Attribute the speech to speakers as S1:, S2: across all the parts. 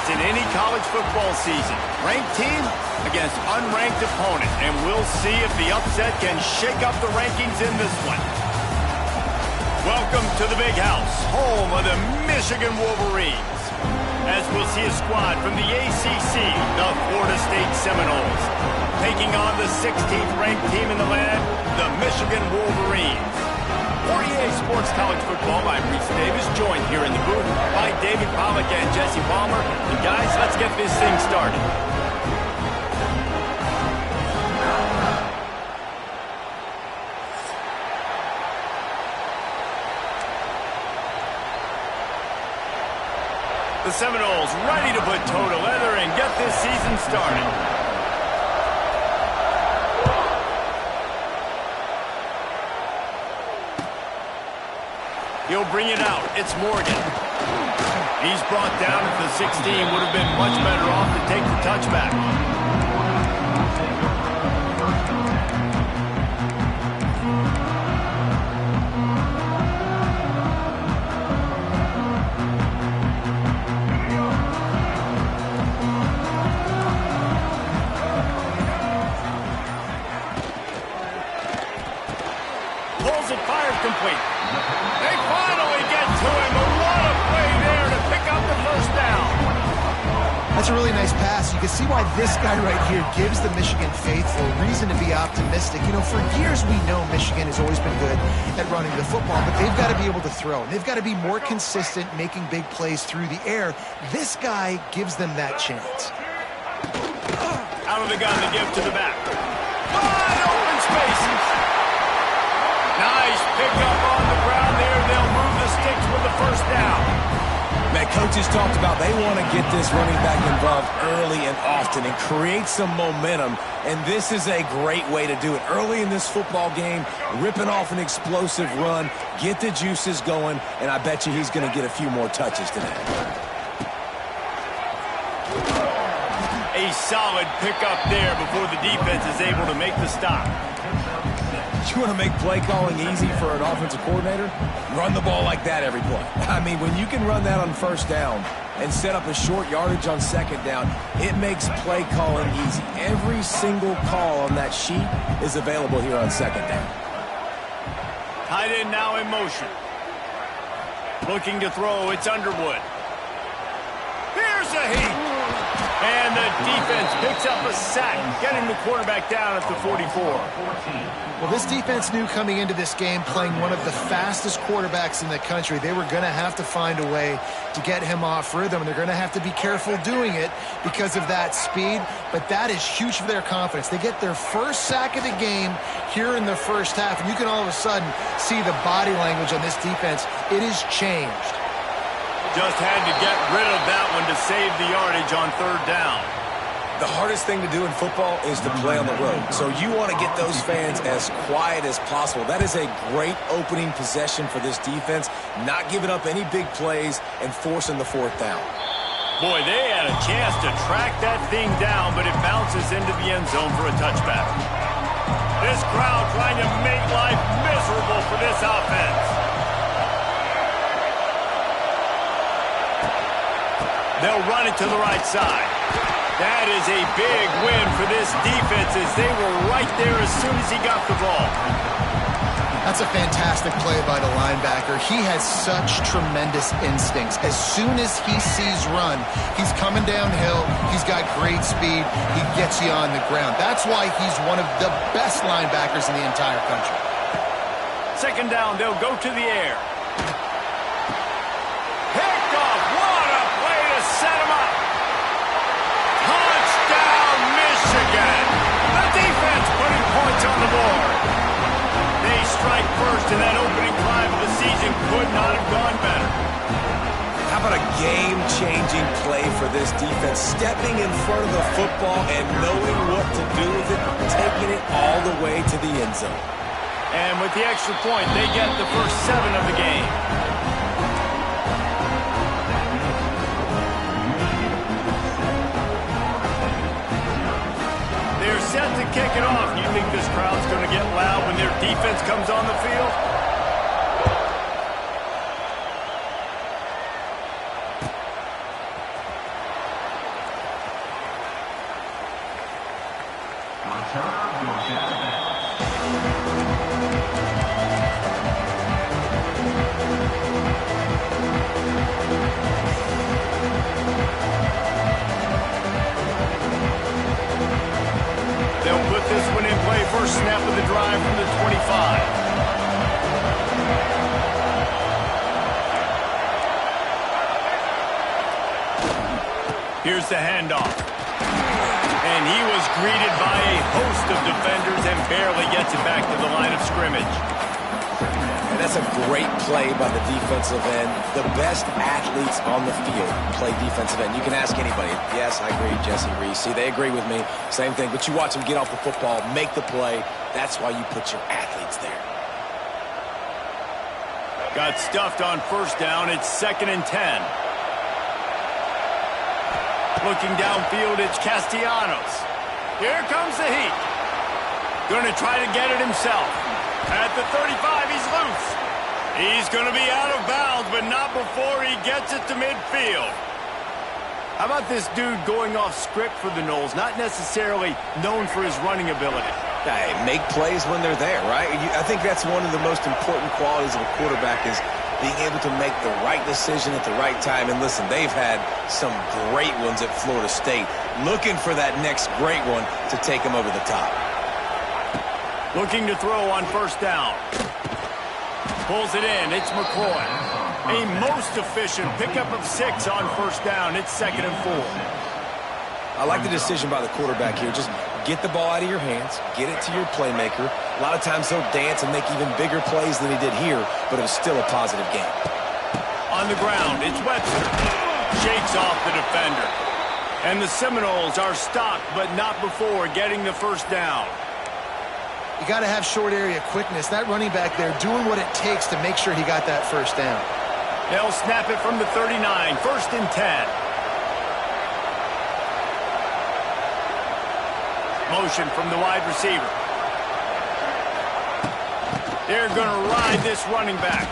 S1: as in any college football season. Ranked team against unranked opponent, and we'll see if the upset can shake up the rankings in this one. Welcome to the Big House, home of the Michigan Wolverines. As we'll see a squad from the ACC, the Florida State Seminoles, taking on the 16th ranked team in the land, the Michigan Wolverines. For EA Sports College Football, I'm Reese Davis, joined here in the booth by David Pollack and Jesse Palmer. And guys, let's get this thing started. The Seminoles ready to put toe to leather and get this season started. He'll bring it out. It's Morgan. He's brought down at the 16. Would have been much better off to take the touchback. Pulls it, fired complete. They finally get to him, but what a play there to pick up the first down.
S2: That's a really nice pass. You can see why this guy right here gives the Michigan faithful reason to be optimistic. You know, for years we know Michigan has always been good at running the football, but they've got to be able to throw. And they've got to be more consistent making big plays through the air. This guy gives them that chance.
S1: Out of the gun to give to the back. Wide open spaces. Nice pick up on the ground there. They'll move the sticks with the first down.
S3: Man, coaches talked about they want to get this running back involved early and often and create some momentum, and this is a great way to do it. Early in this football game, ripping off an explosive run, get the juices going, and I bet you he's going to get a few more touches today.
S1: A solid pickup there before the defense is able to make the stop.
S3: You want to make play calling easy for an offensive coordinator? Run the ball like that every play. I mean, when you can run that on first down and set up a short yardage on second down, it makes play calling easy. Every single call on that sheet is available here on second down.
S1: Tight end now in motion. Looking to throw, it's Underwood. Here's a heat. And the defense picks up a sack, getting the quarterback down at the 44.
S2: Well, this defense knew coming into this game, playing one of the fastest quarterbacks in the country, they were going to have to find a way to get him off rhythm, and they're going to have to be careful doing it because of that speed, but that is huge for their confidence. They get their first sack of the game here in the first half, and you can all of a sudden see the body language on this defense. It has changed.
S1: Just had to get rid of that one to save the yardage on third down.
S3: The hardest thing to do in football is to play on the road. So you want to get those fans as quiet as possible. That is a great opening possession for this defense, not giving up any big plays and forcing the fourth down.
S1: Boy, they had a chance to track that thing down, but it bounces into the end zone for a touchback. This crowd trying to make life miserable for this offense. They'll run it to the right side. That is a big win for this defense as they were right there as soon as he got the ball.
S2: That's a fantastic play by the linebacker. He has such tremendous instincts. As soon as he sees run, he's coming downhill. He's got great speed. He gets you on the ground. That's why he's one of the best linebackers in the entire country.
S1: Second down, they'll go to the air. Set him up. Touchdown, Michigan. The defense putting points on the board. They strike first, and that opening drive of the season could not have gone better.
S3: How about a game-changing play for this defense? Stepping in front of the football and knowing what to do with it, taking it all the way to the end zone.
S1: And with the extra point, they get the first 7 of the game. They're set to kick it off. You think this crowd's going to get loud when their defense comes on the field? 5. Here's the handoff. And he was greeted by a host of defenders and barely gets it back to the line of scrimmage.
S3: And that's a great play by the defensive end. The best athletes on the field play defensive end. You can ask anybody. Yes, I agree, Jesse Reese. See, they agree with me. Same thing. But you watch them get off the football, make the play. That's why you put your athletes there.
S1: Got stuffed on first down. It's 2nd and 10. Looking downfield, it's Castellanos. Here comes the heat. Going to try to get it himself. At the 35, he's loose. He's going to be out of bounds, but not before he gets it to midfield. How about this dude going off script for the Noles, not necessarily known for his running ability?
S3: Hey, make plays when they're there, right? I think that's one of the most important qualities of a quarterback is being able to make the right decision at the right time. And listen, they've had some great ones at Florida State. Looking for that next great one to take them over the top.
S1: Looking to throw on first down. Pulls it in. It's McCoy. A most efficient pickup of 6 on first down. It's 2nd and 4.
S3: I like the decision by the quarterback here. Just get the ball out of your hands, get it to your playmaker. A lot of times he'll dance and make even bigger plays than he did here, but it was still a positive game.
S1: On the ground, it's Webster. Shakes off the defender. And the Seminoles are stopped, but not before getting the first down.
S2: You got to have short area quickness. That running back there doing what it takes to make sure he got that first down.
S1: They'll snap it from the 39, 1st and 10. Motion from the wide receiver. They're going to ride this running back.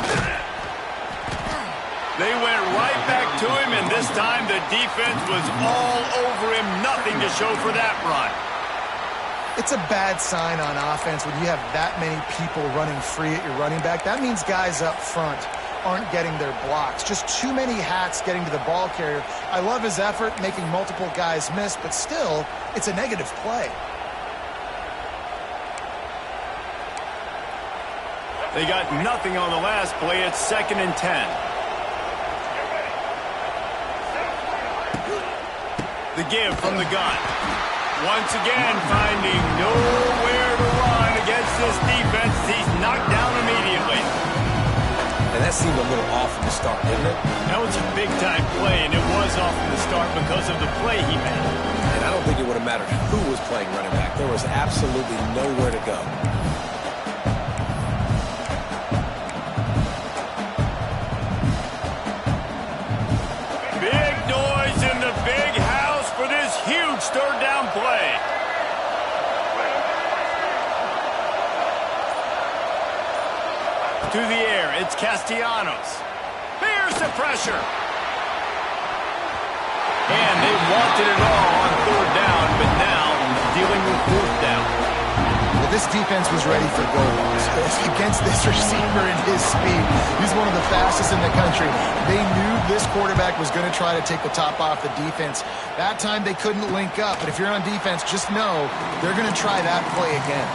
S1: They went right back to him, and this time the defense was all over him. Nothing to show for that run.
S2: It's a bad sign on offense when you have that many people running free at your running back. That means guys up front aren't getting their blocks. Just too many hats getting to the ball carrier. I love his effort, making multiple guys miss, but still, it's a negative play.
S1: They got nothing on the last play. It's 2nd and 10. The give from the gun. Once again, finding nowhere to run against this defense. He's knocked down immediately.
S3: And that seemed a little off from the start, didn't it?
S1: That was a big-time play, and it was off from the start because of the play he made.
S3: And I don't think it would have mattered who was playing running back. There was absolutely nowhere to go.
S1: Big noise in the big house for this huge third-down play. To the air, it's Castellanos. Here's the pressure. And they wanted it all on 3rd down, but now dealing with 4th down.
S2: Well, this defense was ready for goals. Against this receiver and his speed, he's one of the fastest in the country. They knew this quarterback was going to try to take the top off the defense. That time they couldn't link up, but if you're on defense, just know they're going to try that play again.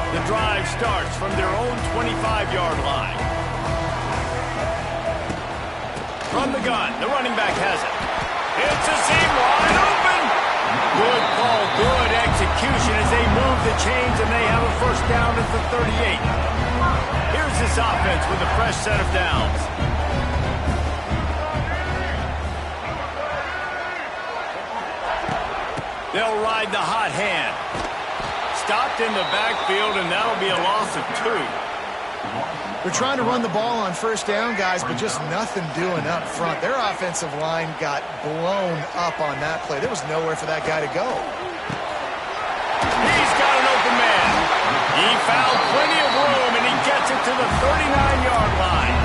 S1: The drive starts from their own 25-yard line. From the gun, the running back has it. It's a seam wide open. Good call, good execution as they move the chains and they have a first down at the 38. Here's this offense with a fresh set of downs. They'll ride the hot hand. Stopped in the backfield, and that'll be a loss of 2.
S2: They're trying to run the ball on first down, guys, but just nothing doing up front. Their offensive line got blown up on that play. There was nowhere for that guy to go.
S1: He's got an open man. He found plenty of room, and he gets it to the 39-yard line.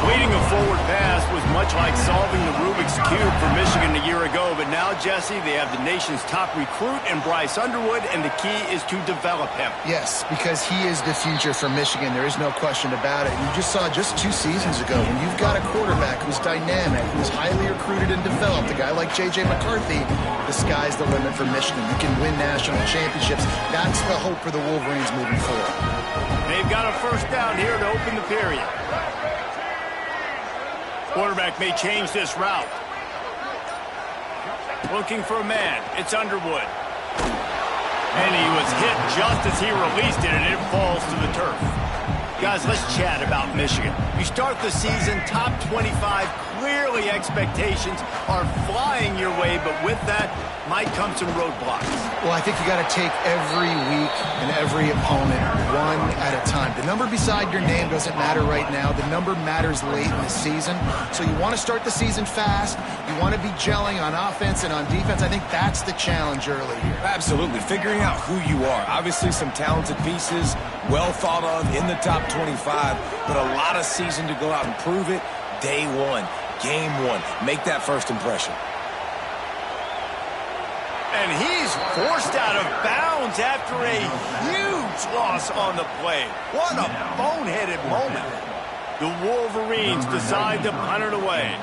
S1: Completing a forward pass was much like solving the Rubik's Cube for Michigan a year ago, but now, Jesse, they have the nation's top recruit in Bryce Underwood, and the key is to develop him.
S2: Yes, because he is the future for Michigan. There is no question about it. You just saw just 2 seasons ago when you've got a quarterback who's dynamic, who's highly recruited and developed, a guy like J.J. McCarthy, the sky's the limit for Michigan. You can win national championships. That's the hope for the Wolverines moving forward.
S1: They've got a first down here to open the period. Quarterback may change this route. Looking for a man. It's Underwood. And he was hit just as he released it, and it falls to the turf. Guys, let's chat about Michigan. You start the season top 25. Clearly expectations are flying your way, but with that might come some roadblocks.
S2: Well, I think you got to take every week and every opponent one at a time. The number beside your name doesn't matter right now. The number matters late in the season. So you want to start the season fast. You want to be gelling on offense and on defense. I think that's the challenge early here.
S3: Absolutely. Figuring out who you are. Obviously some talented pieces, well thought of in the top 25, but a lot of season to go out and prove it. Day one, game one. Make that first impression.
S1: And he's forced out of bounds after a huge loss on the play. What a boneheaded moment. The Wolverines decide to punt it away.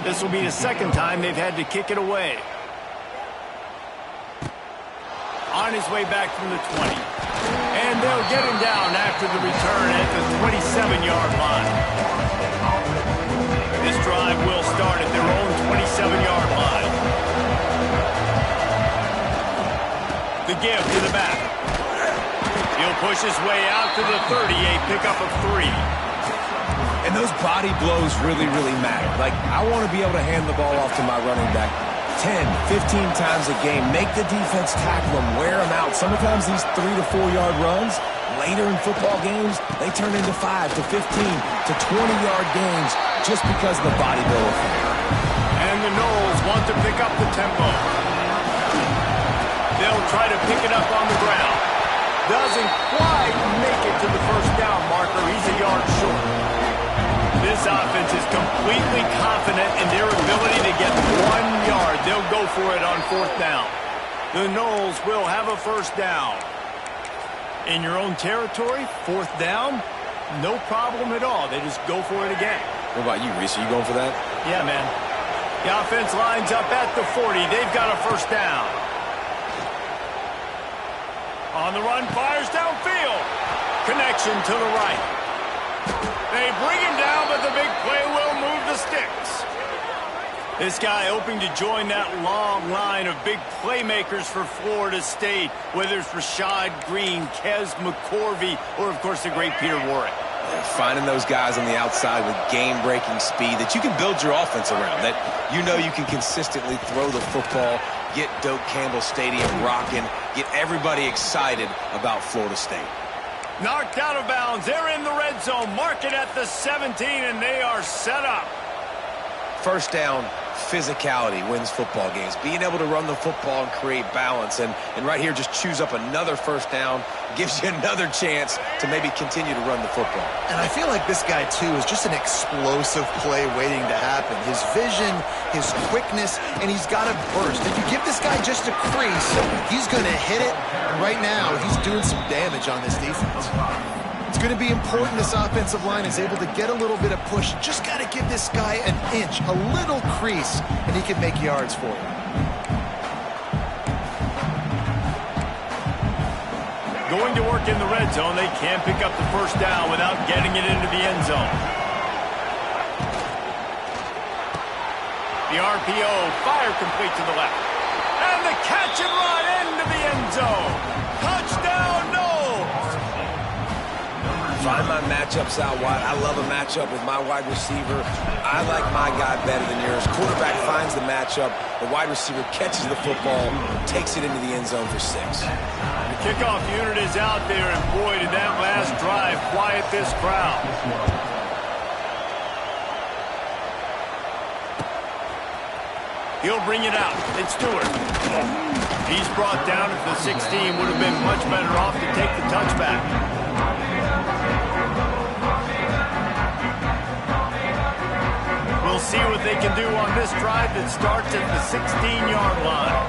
S1: This will be the second time they've had to kick it away. On his way back from the 20. And they'll get him down after the return at the 27-yard line. This drive will start at their own 27-yard line. The give to the back. He'll push his way out to the 30, a pickup of 3.
S3: And those body blows really, really matter. Like, I want to be able to hand the ball off to my running back 10, 15 times a game. Make the defense tackle them, wear them out. Sometimes these 3 to 4 yard runs, later in football games, they turn into 5 to 15 to 20-yard games just because of the body blow effect.
S1: And the Noles want to pick up the tempo. They'll try to pick it up on the ground. Doesn't quite make it to the first down marker. He's a yard short. This offense is completely confident in their ability to get 1 yard. They'll go for it on 4th down. The Noles will have a first down. In your own territory, 4th down, no problem at all. They just go for it again.
S3: What about you, Reese? Are you going for that?
S1: Yeah, man. The offense lines up at the 40. They've got a first down. On the run, fires downfield. Connection to the right. They bring him down, but the big play will move the sticks. This guy hoping to join that long line of big playmakers for Florida State, whether it's Rashad Green, Kez McCorvey, or, of course, the great Peter Warrick.
S3: Finding those guys on the outside with game-breaking speed that you can build your offense around, that you know you can consistently throw the football, get Doak Campbell Stadium rocking, get everybody excited about Florida State.
S1: Knocked out of bounds. They're in the red zone. Mark it at the 17, and they are set up.
S3: First down, physicality wins football games. Being able to run the football and create balance. And right here, just choose up another first down. Gives you another chance to maybe continue to run the football.
S2: And I feel like this guy, too, is just an explosive play waiting to happen. His vision, his quickness, and he's got a burst. If you give this guy just a crease, he's going to hit it. And right now, he's doing some damage on this defense. It's going to be important this offensive line is able to get a little bit of push. Just got to give this guy an inch, a little crease, and he can make yards for you.
S1: Going to work in the red zone. They can't pick up the first down without getting it into the end zone. The RPO, fire complete to the left. And the catch and run into the end zone. Touchdown, Noles!
S3: Find my matchups out wide. I love a matchup with my wide receiver. I like my guy better than yours. Quarterback finds the matchup. The wide receiver catches the football, takes it into the end zone for 6.
S1: The kickoff unit is out there, and boy, did that last drive quiet this crowd. He'll bring it out. It's Stewart. He's brought down at the 16. Would have been much better off to take the touchback. We'll see what they can do on this drive that starts at the 16-yard line.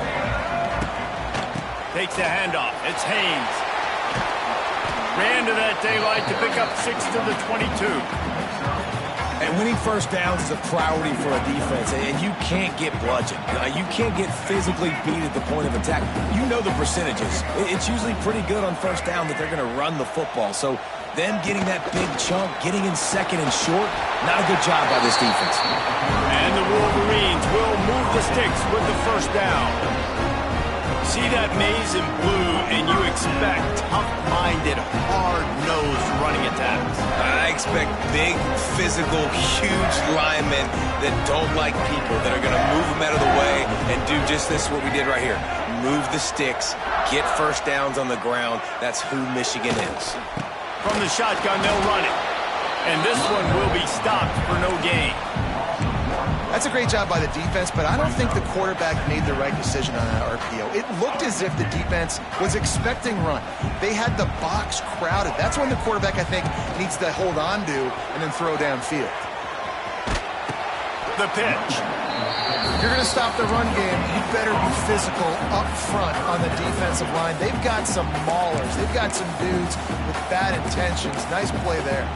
S1: Takes the handoff. It's Haynes. Ran to that daylight to pick up 6 to the 22.
S3: And winning first downs is a priority for a defense, and you can't get bludgeoned. You can't get physically beat at the point of attack. You know the percentages. It's usually pretty good on first down that they're going to run the football. So them getting that big chunk, getting in second and short, not a good job by this defense.
S1: And the Wolverines will move the sticks with the first down. See that maze in blue, and you expect tough-minded, hard-nosed running attacks.
S3: I expect big, physical, huge linemen that don't like people, that are going to move them out of the way and do just this, what we did right here. Move the sticks, get first downs on the ground. That's who Michigan is.
S1: From the shotgun, they'll run it. And this one will be stopped for no gain.
S2: That's a great job by the defense, but I don't think the quarterback made the right decision on that RPO. It looked as if the defense was expecting run. They had the box crowded. That's when the quarterback, I think, needs to hold on to and then throw downfield.
S1: The pitch.
S2: If you're going to stop the run game, you better be physical up front on the defensive line. They've got some maulers. They've got some dudes with bad intentions. Nice play there.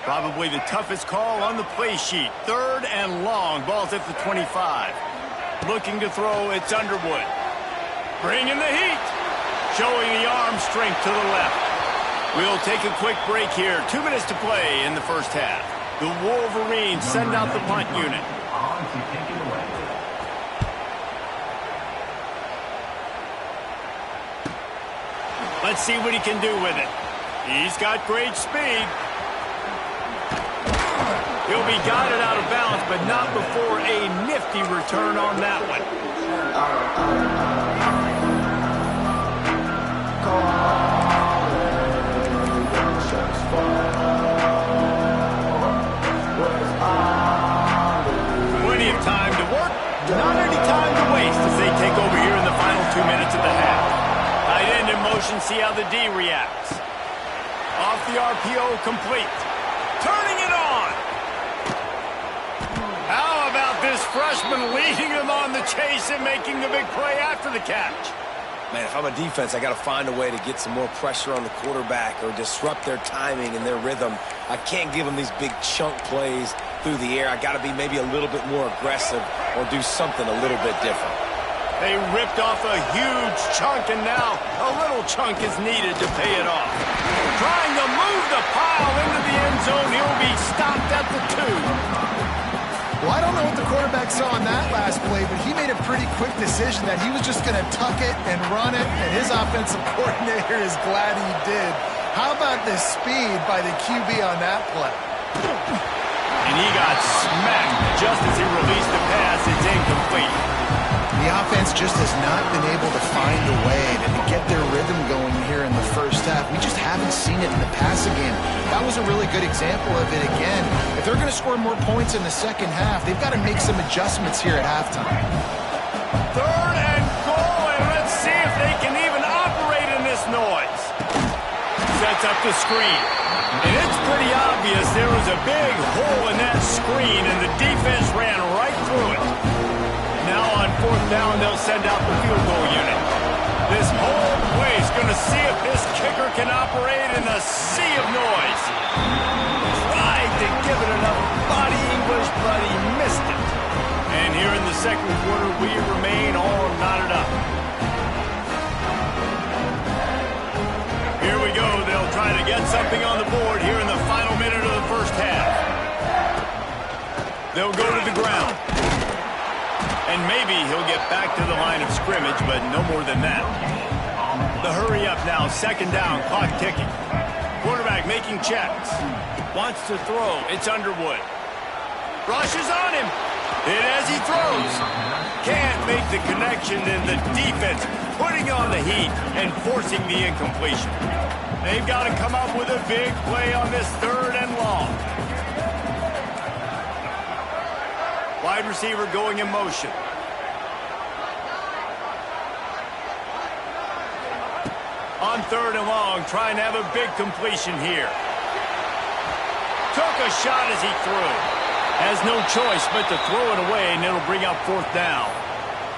S1: Probably the toughest call on the play sheet. 3rd and long. Ball's at the 25. Looking to throw, it's Underwood. Bringing the heat. Showing the arm strength to the left. We'll take a quick break here. 2 minutes to play in the first half. The Wolverines send out the punt unit. Let's see what he can do with it. He's got great speed. He'll be guided out of bounds, but not before a nifty return on that one. Plenty of time to work, not any time to waste as they take over here in the final 2 minutes of the half. Tight end in motion, see how the D reacts. Off the RPO, complete. Turning it on. How about this freshman leading them on the chase and making the big play after the catch?
S3: Man, if I'm a defense, I got to find a way to get some more pressure on the quarterback or disrupt their timing and their rhythm. I can't give them these big chunk plays through the air. I got to be maybe a little bit more aggressive or do something a little bit different.
S1: They ripped off a huge chunk, and now a little chunk is needed to pay it off. Trying to move the pile into the end zone. He'll be stopped at the 2.
S2: Well, I don't know what the quarterback saw on that last play, but he made a pretty quick decision that he was just going to tuck it and run it, and his offensive coordinator is glad he did. How about the speed by the QB on that play?
S1: And he got smacked just as he released the pass. It's incomplete.
S2: The offense just has not been able to find a way to get their rhythm going here in the first half. We just haven't seen it in the passing game. That was a really good example of it again. If they're going to score more points in the second half, they've got to make some adjustments here at halftime.
S1: 3rd and goal, and let's see if they can even operate in this noise. Sets up the screen. And it's pretty obvious there was a big hole in that screen, and the defense ran right through it. Now on 4th down, they'll send out the field goal unit. This whole play's going to see if this kicker can operate in the sea of noise. Tried to give it enough body English, but he missed it. And here in the second quarter, we remain all knotted up. Here we go. They'll try to get something on the board here in the final minute of the first half. They'll go to the ground. And maybe he'll get back to the line of scrimmage, but no more than that. The hurry up now, 2nd down, clock ticking. Quarterback making checks. Wants to throw, it's Underwood. Rushes on him. Hit as he throws. Can't make the connection, and the defense putting on the heat and forcing the incompletion. They've got to come up with a big play on this 3rd and long. Wide receiver going in motion. On 3rd and long, trying to have a big completion here. Took a shot as he threw. Has no choice but to throw it away, and it'll bring up 4th down.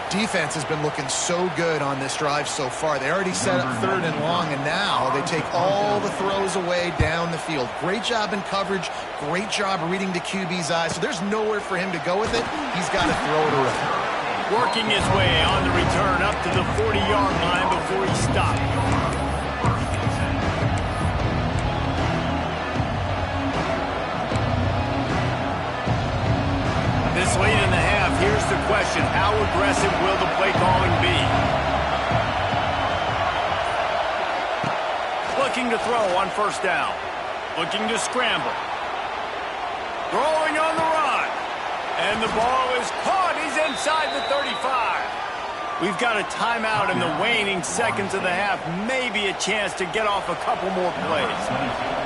S2: Defense has been looking so good on this drive so far. They already set up 3rd and long, and now they take all the throws away down the field. Great job in coverage. Great job reading the QB's eyes. So there's nowhere for him to go with it. He's got to throw it away.
S1: Working his way on the return up to the 40-yard line before he stopped. This late in the half, here's the question. How aggressive will the play calling be? Looking to throw on 1st down. Looking to scramble. Throwing on the run. And the ball is caught. He's inside the 35. We've got a timeout in the waning seconds of the half. Maybe a chance to get off a couple more plays.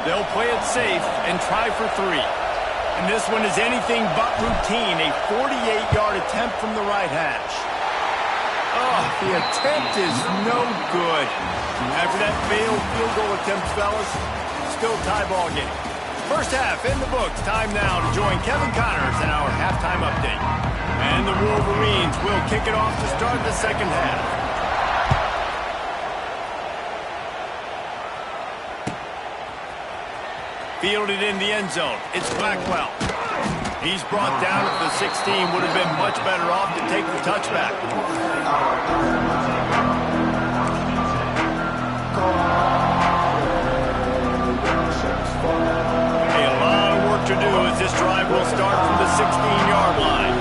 S1: They'll play it safe and try for 3. And this one is anything but routine. A 48-yard attempt from the right hash. Oh, the attempt is no good. After that failed field goal attempt, fellas, still tie ball game. First half in the books. Time now to join Kevin Connors in our halftime update. And the Wolverines will kick it off to start the second half. Fielded in the end zone. It's Blackwell. He's brought down at the 16. Would have been much better off to take the touchback. Hey, a lot of work to do as this drive will start from the 16-yard line.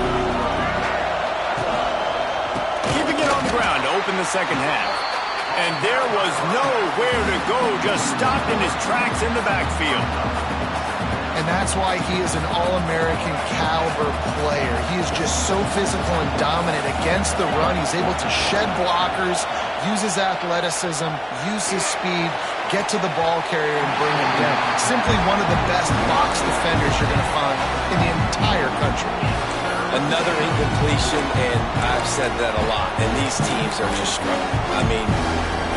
S1: Keeping it on the ground to open the second half. And there was nowhere to go, just stopped in his tracks in the backfield.
S2: And that's why he is an All-American caliber player. He is just so physical and dominant against the run. He's able to shed blockers, use his athleticism, use his speed, get to the ball carrier and bring him down. Simply one of the best box defenders you're going to find in the entire country.
S3: Another incompletion, and I've said that a lot, and these teams are just struggling. I mean,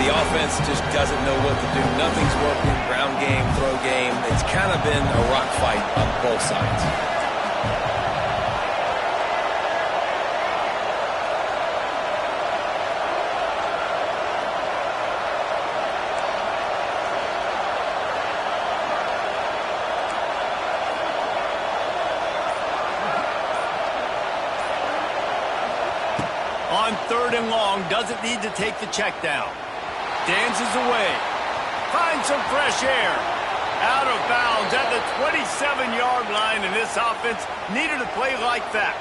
S3: the offense just doesn't know what to do. Nothing's working, ground game, throw game. It's kind of been a rock fight on both sides.
S1: On 3rd and long, doesn't need to take the check down. Dances away. Finds some fresh air. Out of bounds at the 27-yard line, and this offense needed a play like that.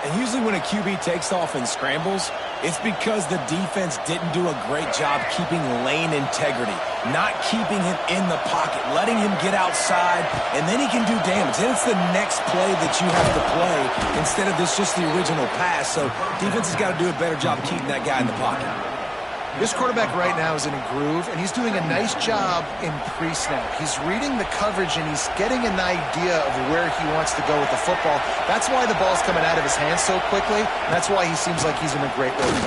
S3: And usually when a QB takes off and scrambles, it's because the defense didn't do a great job keeping lane integrity, not keeping him in the pocket, letting him get outside, and then he can do damage. Then it's the next play that you have to play instead of just the original pass. So defense has got to do a better job of keeping that guy in the pocket.
S2: This quarterback right now is in a groove, and he's doing a nice job in pre-snap. He's reading the coverage, and he's getting an idea of where he wants to go with the football. That's why the ball's coming out of his hands so quickly. That's why he seems like he's in a great rhythm.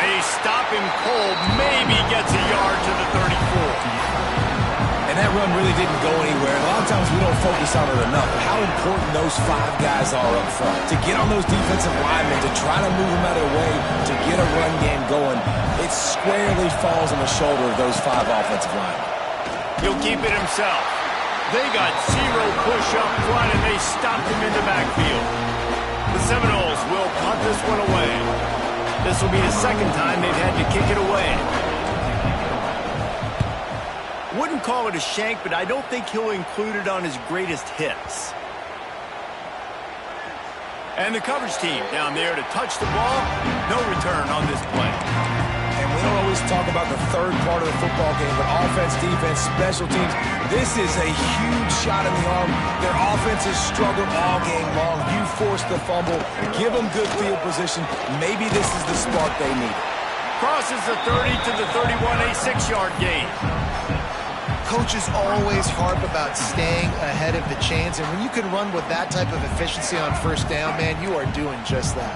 S1: They stop him cold, maybe gets a yard to the 34.
S3: And that run really didn't go anywhere. And a lot of times we don't focus on it enough. But how important those 5 guys are up front. To get on those defensive linemen, to try to move them out of the way, to get a run game going, it squarely falls on the shoulder of those 5 offensive linemen.
S1: He'll keep it himself. They got 0 push up front, and they stopped him in the backfield. The Seminoles will punt this one away. This will be the second time they've had to kick it away. Wouldn't call it a shank, but I don't think he'll include it on his greatest hits. And the coverage team down there to touch the ball. No return on this play.
S3: And we don't always talk about the third part of the football game, but offense, defense, special teams. This is a huge shot in the arm. Their offense has struggled all game long. You force the fumble, give them good field position. Maybe this is the spark they need.
S1: Crosses the 30 to the 31, a 6-yard gain.
S2: Coaches always harp about staying ahead of the chains, and when you can run with that type of efficiency on first down, man, you are doing just that.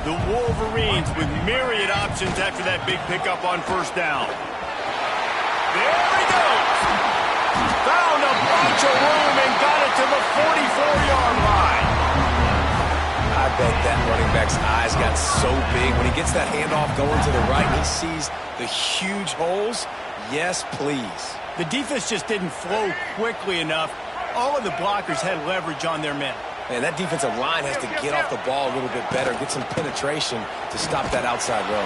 S1: The Wolverines with myriad options after that big pickup on first down. There he goes. Found a bunch of room and got it to the 44-yard line.
S3: I bet that running back's eyes got so big. When he gets that handoff going to the right, he sees the huge holes. Yes, please.
S1: The defense just didn't flow quickly enough. All of the blockers had leverage on their men.
S3: Man, that defensive line has to get off the ball a little bit better, get some penetration to stop that outside run.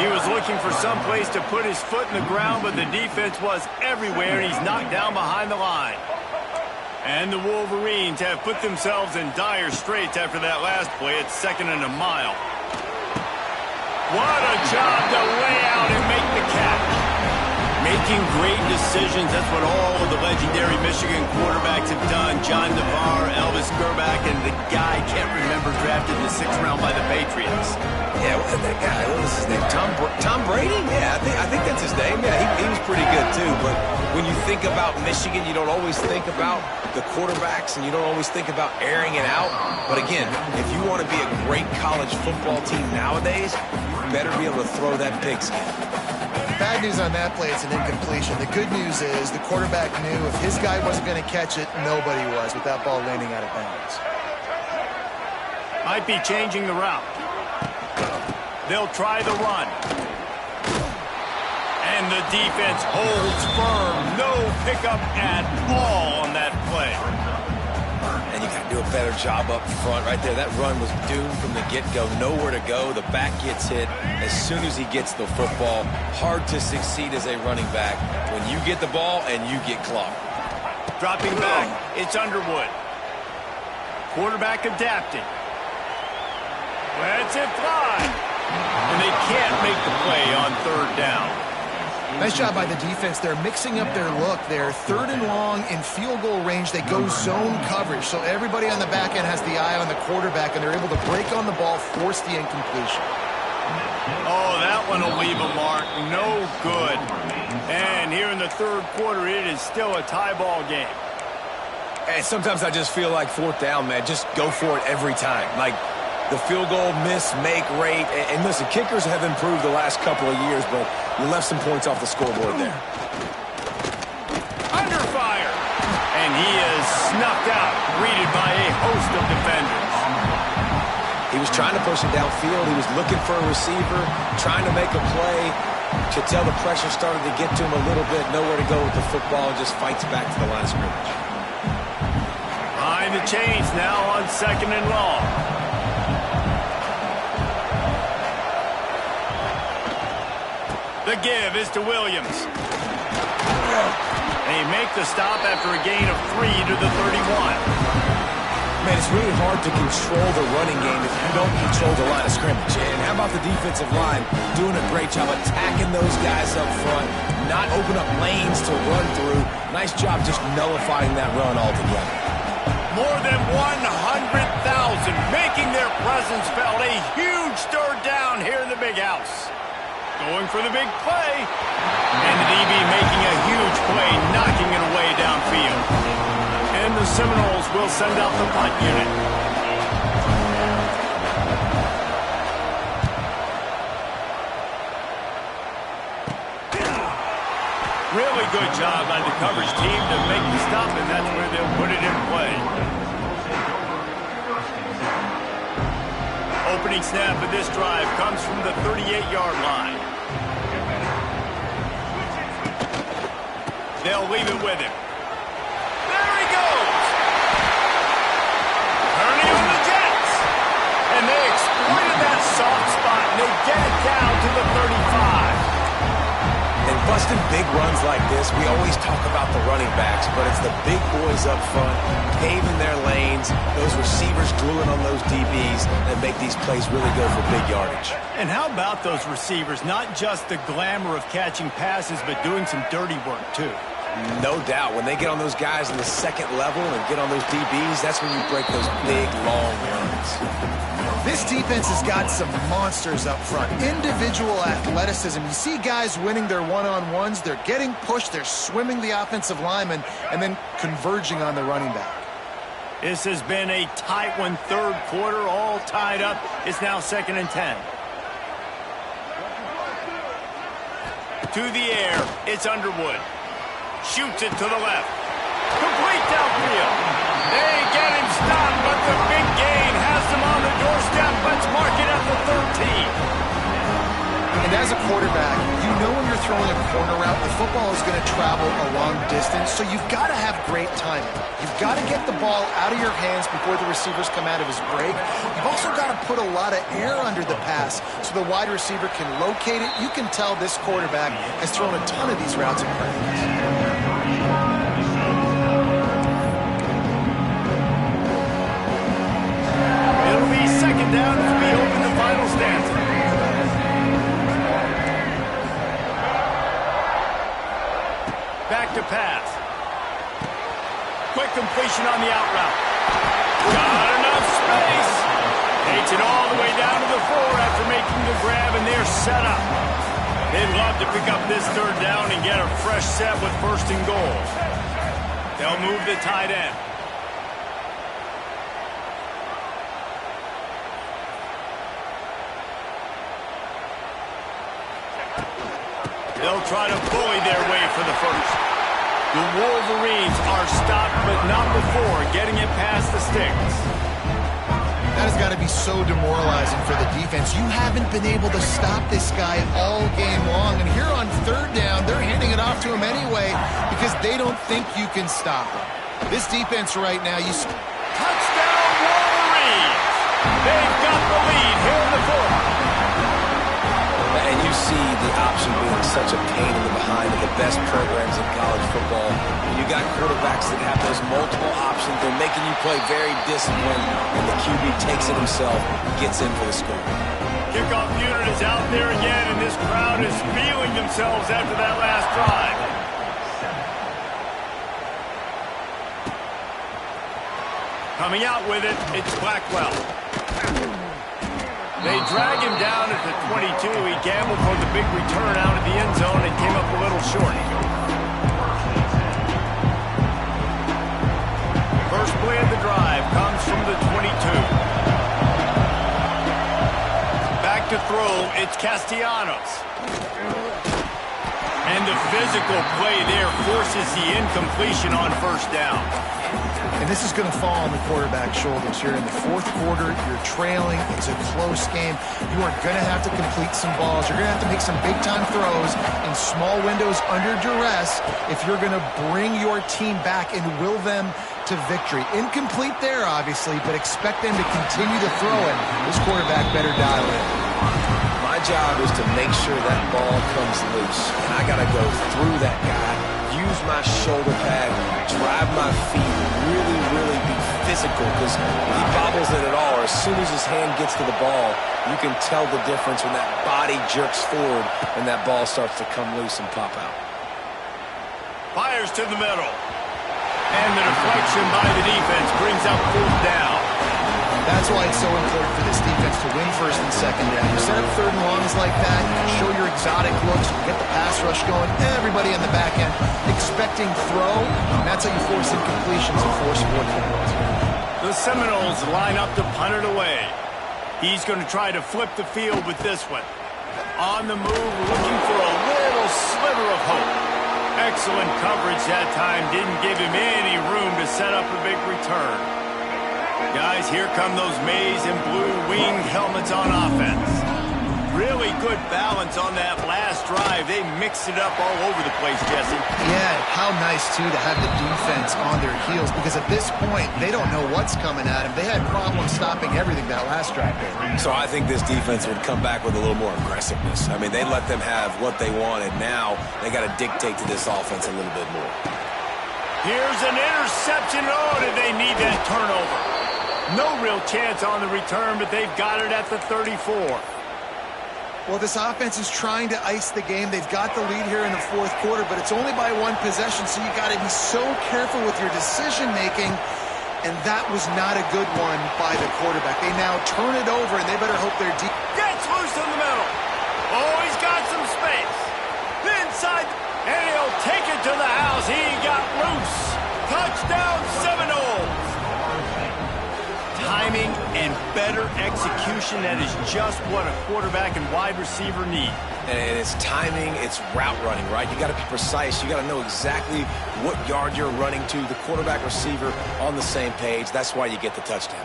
S1: He was looking for some place to put his foot in the ground, but the defense was everywhere, and he's knocked down behind the line. And the Wolverines have put themselves in dire straits after that last play. It's 2nd and a mile. What a job to lay out and make the catch. Making great decisions, that's what all of the legendary Michigan quarterbacks have done. John Navarre, Elvis Grbac, and the guy I can't remember drafted in the 6th round by the Patriots.
S3: Yeah, that guy, what was his name? Tom Brady? Yeah, I think that's his name. Yeah, he was pretty good too. But when you think about Michigan, you don't always think about the quarterbacks, and you don't always think about airing it out. But again, if you want to be a great college football team nowadays, you better be able to throw that pigskin.
S2: Bad news on that play, it's an incompletion. The good news is the quarterback knew if his guy wasn't going to catch it, nobody was with that ball landing out of bounds.
S1: Might be changing the route. They'll try the run. And the defense holds firm. No pickup at all on that play.
S3: And you got to do a better job up front right there. That run was doomed from the get-go. Nowhere to go. The back gets hit as soon as he gets the football. Hard to succeed as a running back when you get the ball and you get clocked.
S1: Dropping back. It's Underwood. Quarterback adapting. Lets it fly. And they can't make the play on 3rd down.
S2: Nice job by the defense. They're mixing up their look. They're 3rd and long in field goal range. They go zone coverage. So everybody on the back end has the eye on the quarterback, and they're able to break on the ball, force the incompletion.
S1: Oh, that one will leave a mark. No good. And here in the 3rd quarter, it is still a tie ball game.
S3: And sometimes I just feel like 4th down, man. Just go for it every time. Like, the field goal miss-make rate. And listen, kickers have improved the last couple of years, but you left some points off the scoreboard there.
S1: Under fire. And he is snuffed out, greeted by a host of defenders.
S3: He was trying to push it downfield. He was looking for a receiver, trying to make a play. Could tell the pressure started to get to him a little bit. Nowhere to go with the football, and just fights back to the line of scrimmage.
S1: Behind the chains now on 2nd and long. The give is to Williams. And he makes the stop after a gain of 3 to the 31.
S3: Man, it's really hard to control the running game if you don't control the line of scrimmage. And how about the defensive line doing a great job attacking those guys up front, not open up lanes to run through. Nice job just nullifying that run altogether.
S1: More than 100,000 making their presence felt. A huge 3rd down here in the big house. Going for the big play. And the DB making a huge play, knocking it away downfield. And the Seminoles will send out the punt unit. Really good job by the coverage team to make the stop, and that's where they'll put it in play. Opening snap of this drive comes from the 38-yard line. They'll leave it with him. There he goes! Turning on the Jets! And they exploited that soft spot, and they get it down to the 35.
S3: And busting big runs like this, we always talk about the running backs, but it's the big boys up front, paving their lanes, those receivers gluing on those DBs that make these plays really go for big yardage.
S1: And how about those receivers? Not just the glamour of catching passes, but doing some dirty work, too.
S3: No doubt. When they get on those guys in the 2nd level and get on those DBs, that's when you break those big, long runs.
S2: This defense has got some monsters up front. Individual athleticism. You see guys winning their one-on-ones. They're getting pushed. They're swimming the offensive lineman and then converging on the running back.
S1: This has been a tight one, third quarter, all tied up. It's now 2nd and 10. To the air, it's Underwood. Shoots it to the left. Complete downfield. They get him stopped, but the big gain has them on the doorstep. Let's mark it at the 13.
S2: And as a quarterback, you know when you're throwing a corner route, the football is going to travel a long distance, so you've got to have great timing. You've got to get the ball out of your hands before the receivers come out of his break. You've also got to put a lot of air under the pass so the wide receiver can locate it. You can tell this quarterback has thrown a ton of these routes in practice.
S1: It'll be 2nd down as we open the final stanza. Back to pass. Quick completion on the out route. Got enough space. Takes it all the way down to the 4 after making the grab, and they're set up. They'd love to pick up this 3rd down and get a fresh set with 1st and goal. They'll move the tight end. They'll try to bully their way for the 1st. The Wolverines are stopped, but not before getting it past the sticks.
S2: That has got to be so demoralizing for the defense. You haven't been able to stop this guy all game long. And here on 3rd down, they're handing it off to him anyway because they don't think you can stop him. This defense right now, you...
S1: Touchdown, Wolverines! They've got the lead here in the 4th.
S3: And you see the option being such a pain in the behind of the best programs in college football. When you got quarterbacks that have those multiple options, they're making you play very disciplined, and the QB takes it himself, gets in for the score.
S1: Kickoff unit is out there again, and this crowd is feeling themselves after that last drive. Coming out with it, it's Blackwell. They drag him down at the 22. He gambled for the big return out of the end zone and came up a little short. First play of the drive comes from the 22. Back to throw, it's Castellanos. And the physical play there forces the incompletion on 1st down.
S2: And this is going to fall on the quarterback's shoulders here in the 4th quarter. You're trailing. It's a close game. You are going to have to complete some balls. You're going to have to make some big-time throws in small windows under duress if you're going to bring your team back and will them to victory. Incomplete there, obviously, but expect them to continue to throw it. This quarterback better dial in.
S3: My job is to make sure that ball comes loose. And I got to go through that guy, use my shoulder pad, drive my feet, really be physical, because if he bobbles it at all, or as soon as his hand gets to the ball, you can tell the difference when that body jerks forward and that ball starts to come loose and pop out.
S1: Fires to the middle. And the deflection by the defense brings up 4th down.
S2: That's why it's so important for this defense to win 1st and 2nd down. You set up 3rd and longs like that, you show your exotic looks, you get the pass rush going, everybody on the back end expecting throw, and that's how you force incompletions and force 4th downs.
S1: The Seminoles line up to punt it away. He's going to try to flip the field with this one. On the move, looking for a little sliver of hope. Excellent coverage that time, didn't give him any room to set up a big return. Guys, here come those maize and blue winged helmets on offense. Really good balance on that last drive. They mixed it up all over the place, Jesse.
S2: Yeah, how nice, too, to have the defense on their heels, because at this point, they don't know what's coming at them. They had problems stopping everything that last drive there.
S3: So I think this defense would come back with a little more aggressiveness. I mean, they let them have what they wanted. Now they got to dictate to this offense a little bit more.
S1: Here's an interception. Oh, did they need that turnover? No real chance on the return, but they've got it at the 34.
S2: Well, this offense is trying to ice the game. They've got the lead here in the 4th quarter, but it's only by 1 possession, so you got to be so careful with your decision-making, and that was not a good one by the quarterback. They now turn it over, and they better hope they're deep.
S1: Gets loose in the middle. Oh, he's got some space. Inside, and he'll take it to the house. He got loose. Touchdown, Seminoles. timing and better execution. That is just what a quarterback and wide receiver need.
S3: And it's timing, it's route running, right? You got to be precise. You got to know exactly what yard you're running to. The quarterback, receiver on the same page. That's why you get the touchdown.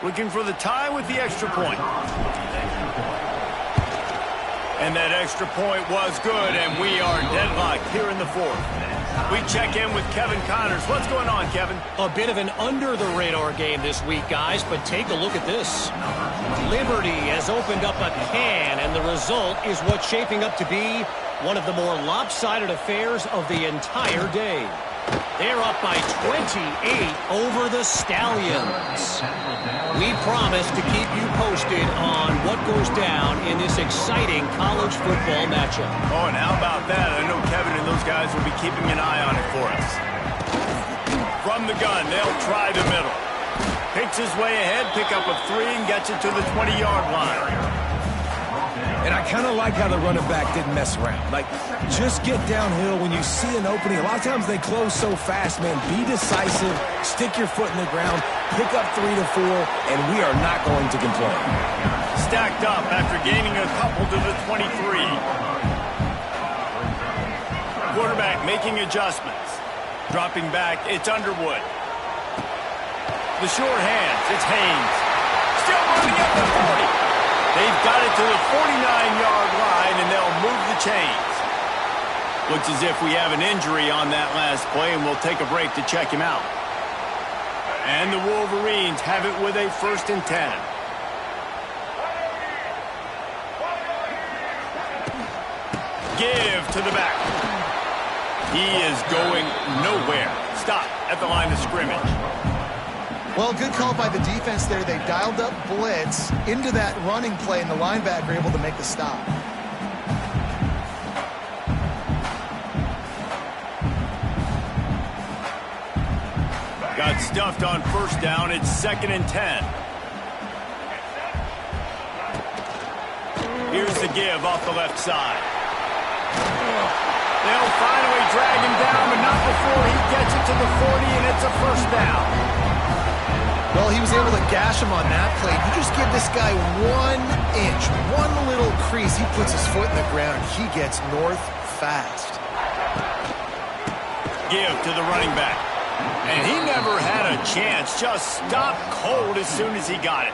S1: Looking for the tie with the extra point. And that extra point was good, and we are deadlocked here in the fourth. We check in with Kevin Connors. What's going on, Kevin?
S4: A bit of an under-the-radar game this week, guys, but take a look at this. Liberty has opened up a can, and the result is what's shaping up to be one of the more lopsided affairs of the entire day. They're up by 28 over the Stallions. We promise to keep you posted on what goes down in this exciting college football matchup.
S1: Oh, and how about that? I know Kevin and those guys will be keeping an eye on it for us. From the gun, they'll try the middle. Picks his way ahead, pick up a 3, and gets it to the 20-yard line.
S3: And I kind of like how the running back didn't mess around. Like, just get downhill when you see an opening. A lot of times they close so fast, man. Be decisive, stick your foot in the ground, pick up 3 to 4, and we are not going to complain.
S1: Stacked up after gaining a couple to the 23. Quarterback making adjustments. Dropping back, it's Underwood. The short hands, it's Haynes. Still running up the 40. They've got it to the 49-yard line, and they'll move the chains. Looks as if we have an injury on that last play, and we'll take a break to check him out. And the Wolverines have it with a 1st and 10. Give to the back. He is going nowhere. Stop at the line of scrimmage.
S2: Well, good call by the defense there. They dialed up blitz into that running play, and the linebacker able to make the stop.
S1: Got stuffed on 1st down. It's 2nd and 10. Here's the give off the left side. They'll finally drag him down, but not before he gets it to the 40, and it's a 1st down.
S2: Well, he was able to gash him on that play. You just give this guy 1 inch, one little crease. He puts his foot in the ground, and he gets north fast.
S1: Give to the running back. And he never had a chance. Just stopped cold as soon as he got it.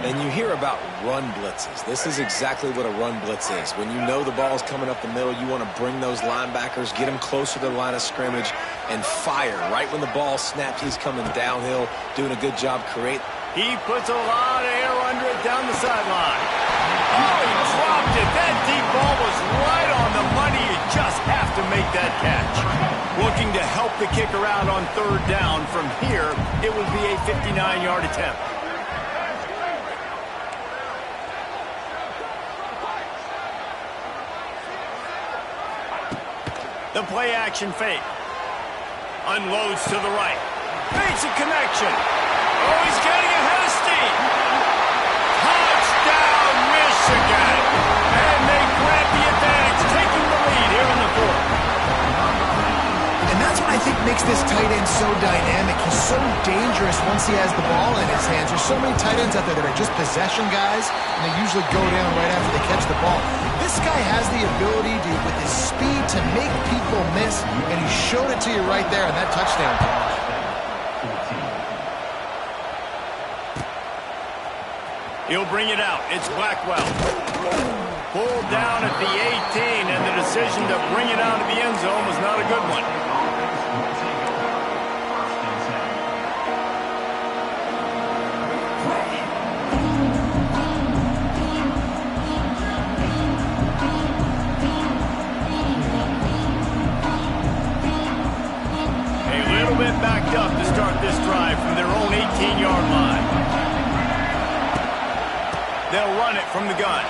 S3: And you hear about run blitzes. This is exactly what a run blitz is. When you know the ball's coming up the middle, you want to bring those linebackers, get them closer to the line of scrimmage, and fire. Right when the ball snaps, he's coming downhill, doing a good job creating.
S1: He puts a lot of air under it down the sideline. Oh, he dropped it. That deep ball was right on the money. You just have to make that catch. Looking to help the kicker out on 3rd down. From here, it would be a 59-yard attempt. The play-action fake. Unloads to the right. Makes a connection. Oh, he's getting ahead of steam. Touchdown, Michigan. And they grab the advantage, taking the lead here in the 4th.
S2: And that's what I think makes this tight end so dynamic. He's so dangerous once he has the ball in his hands. There's so many tight ends out there that are just possession guys, and they usually go down right after they catch the ball. This guy has the ability, dude, with his speed to make people miss, and he showed it to you right there on that touchdown pass.
S1: He'll bring it out. It's Blackwell. Pulled down at the 18, and the decision to bring it out of the end zone was not a good one. Backed up to start this drive from their own 18-yard line. They'll run it from the gun.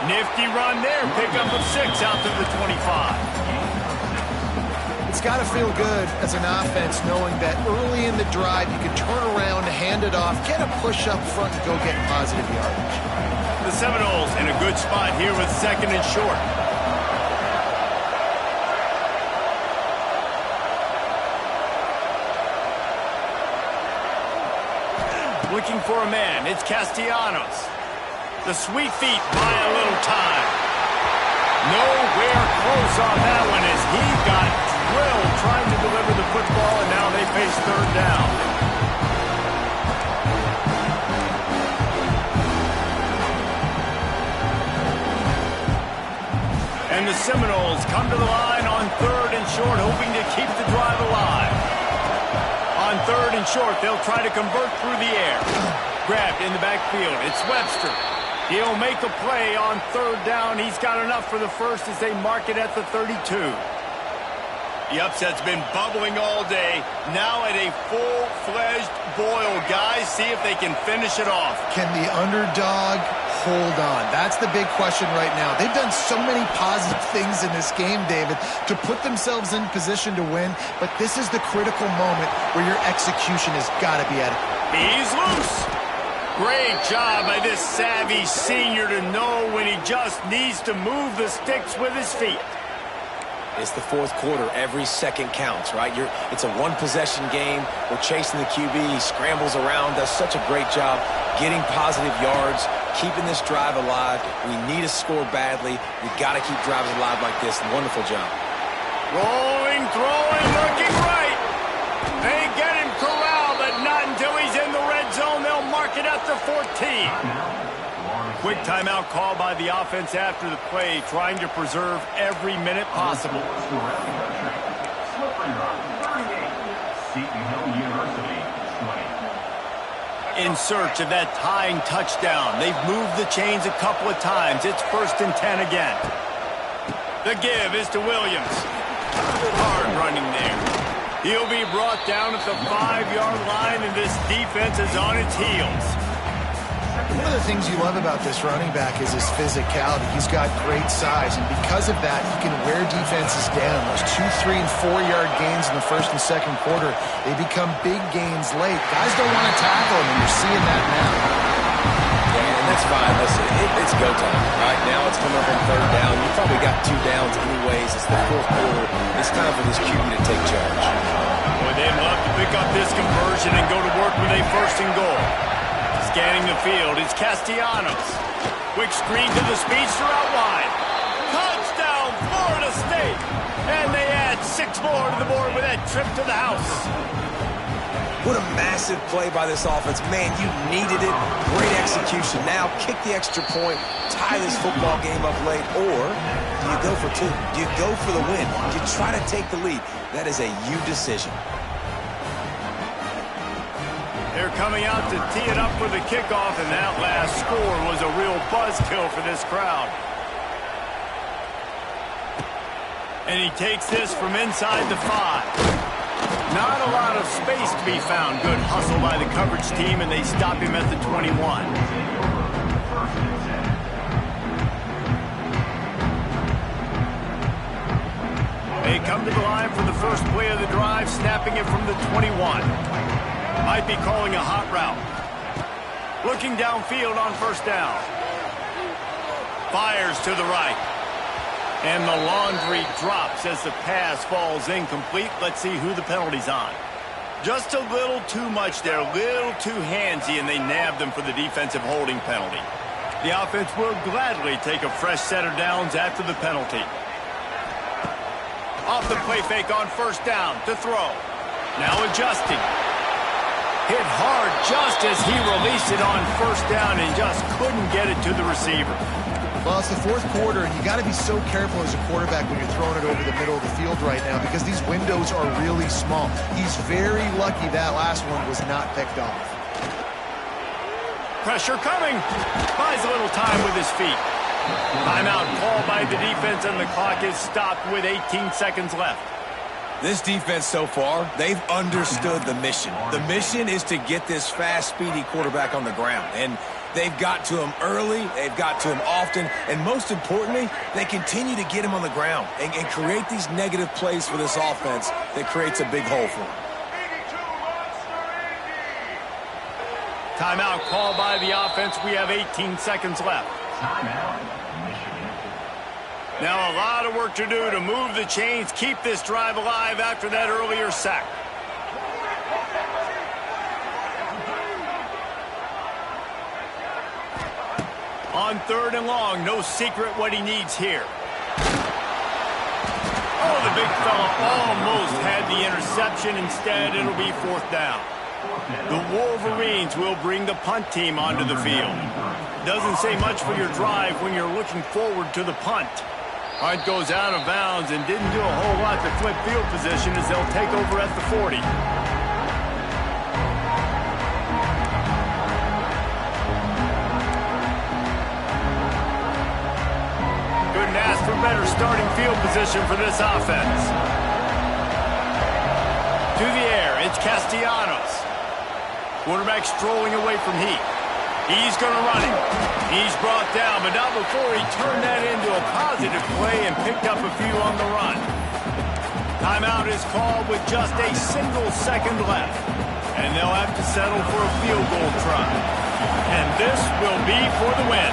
S1: Nifty run there. Pickup of 6 out to the 25.
S2: It's got to feel good as an offense knowing that early in the drive you can turn around, hand it off, get a push up front, and go get positive yardage.
S1: The Seminoles in a good spot here with 2nd and short. Looking for a man. It's Castellanos. The sweet feet buy a little time. Nowhere close on that one as he got drilled trying to deliver the football, and now they face 3rd down. And the Seminoles come to the line on 3rd and short, hoping to keep the drive alive. On 3rd and short, they'll try to convert through the air. Grabbed in the backfield. It's Webster. He'll make a play on 3rd down. He's got enough for the first as they mark it at the 32. The upset's been bubbling all day. Now at a full-fledged boil. Guys, see if they can finish it off.
S2: Can the underdog hold on? That's the big question right now. They've done so many positive things in this game, David, to put themselves in position to win, but this is the critical moment where your execution has got to be at it.
S1: He's loose. Great job by this savvy senior to know when he just needs to move the sticks with his feet.
S3: It's the 4th quarter. Every second counts, right? It's a one-possession game. We're chasing the QB. He scrambles around, does such a great job getting positive yards, keeping this drive alive. We need to score badly. We've got to keep drives alive like this. Wonderful job.
S1: Rolling, throwing, looking right. They get him corralled, but not until he's in the red zone. They'll mark it at the 14. Quick timeout call by the offense after the play, trying to preserve every minute possible. In search of that tying touchdown. They've moved the chains a couple of times. It's 1st and 10 again. The give is to Williams. Hard running there. He'll be brought down at the 5-yard line, and this defense is on its heels.
S2: One of the things you love about this running back is his physicality. He's got great size, and because of that, he can wear defenses down. Those 2-, 3-, and 4-yard gains in the 1st and 2nd quarter, they become big gains late. Guys don't want to tackle him, and you're seeing that now.
S3: Yeah, and that's fine. Listen, it's go time. Right now, it's coming up on 3rd down. You probably got 2 downs anyways. It's the 4th quarter. It's time for this QB to take charge.
S1: Boy, they'd love to pick up this conversion and go to work with a 1st and goal. Scanning the field, it's Castellanos. Quick screen to the speedster out wide. Touchdown, Florida State! And they add 6 more to the board with that trip to the house.
S3: What a massive play by this offense. Man, you needed it. Great execution. Now kick the extra point, tie this football game up late, or do you go for 2? Do you go for the win? Do you try to take the lead? That is a you decision.
S1: They're coming out to tee it up for the kickoff, and that last score was a real buzzkill for this crowd. And he takes this from inside the 5. Not a lot of space to be found. Good hustle by the coverage team, and they stop him at the 21. They come to the line for the first play of the drive, snapping it from the 21. Might be calling a hot route. Looking downfield on 1st down. Fires to the right. And the laundry drops as the pass falls incomplete. Let's see who the penalty's on. Just a little too much there, a little too handsy, and they nabbed them for the defensive holding penalty. The offense will gladly take a fresh set of downs after the penalty. Off the play fake on 1st down to throw. Now adjusting. Hit hard just as he released it on 1st down and just couldn't get it to the receiver.
S2: Well, it's the 4th quarter, and you got to be so careful as a quarterback when you're throwing it over the middle of the field right now because these windows are really small. He's very lucky that last one was not picked off.
S1: Pressure coming. Buys a little time with his feet. Timeout called by the defense, and the clock is stopped with 18 seconds left.
S3: This defense so far, they've understood the mission. The mission is to get this fast, speedy quarterback on the ground. And they've got to him early, they've got to him often, and most importantly, they continue to get him on the ground and create these negative plays for this offense that creates a big hole for him.
S1: Timeout called by the offense. We have 18 seconds left. Now a lot of work to do to move the chains, keep this drive alive after that earlier sack. On 3rd and long, no secret what he needs here. Oh, the big fella almost had the interception. Instead, it'll be 4th down. The Wolverines will bring the punt team onto the field. Doesn't say much for your drive when you're looking forward to the punt. Punt goes out of bounds and didn't do a whole lot to flip field position as they'll take over at the 40. Couldn't ask for better starting field position for this offense. To the air, it's Castellanos. Quarterback strolling away from Heath. He's going to run it. He's brought down, but not before he turned that into a positive play and picked up a few on the run. Timeout is called with just a single second left, and they'll have to settle for a field goal try. And this will be for the win.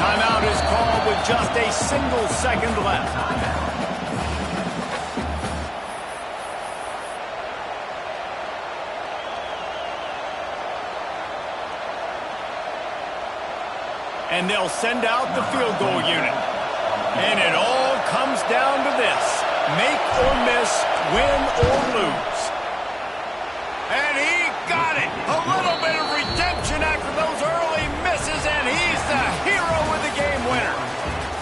S1: Timeout is called with just a single second left. And they'll send out the field goal unit. And it all comes down to this. Make or miss, win or lose. And he got it. A little bit of redemption after those early misses, and he's the hero with the game winner.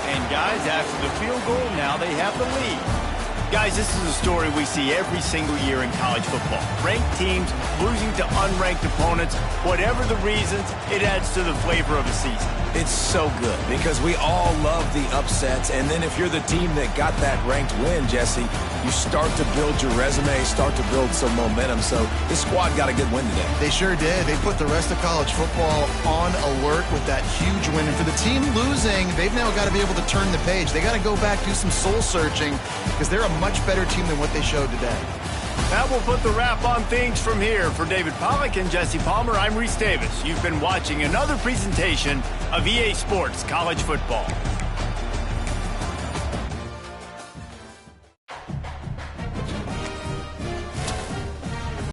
S1: And guys, after the field goal, now they have the lead. Guys, this is a story we see every single year in college football. Ranked teams losing to unranked opponents. Whatever the reasons, it adds to the flavor of the season.
S3: It's so good because we all love the upsets, and then if you're the team that got that ranked win, Jesse, you start to build your resume, start to build some momentum. So this squad got a good win today.
S2: They sure did. They put the rest of college football on alert with that huge win. And for the team losing, they've now got to be able to turn the page. They got to go back, do some soul searching, because they're a much better team than what they showed today.
S1: That will put the wrap on things from here. For David Pollack and Jesse Palmer, I'm Reese Davis. You've been watching another presentation of EA Sports College Football.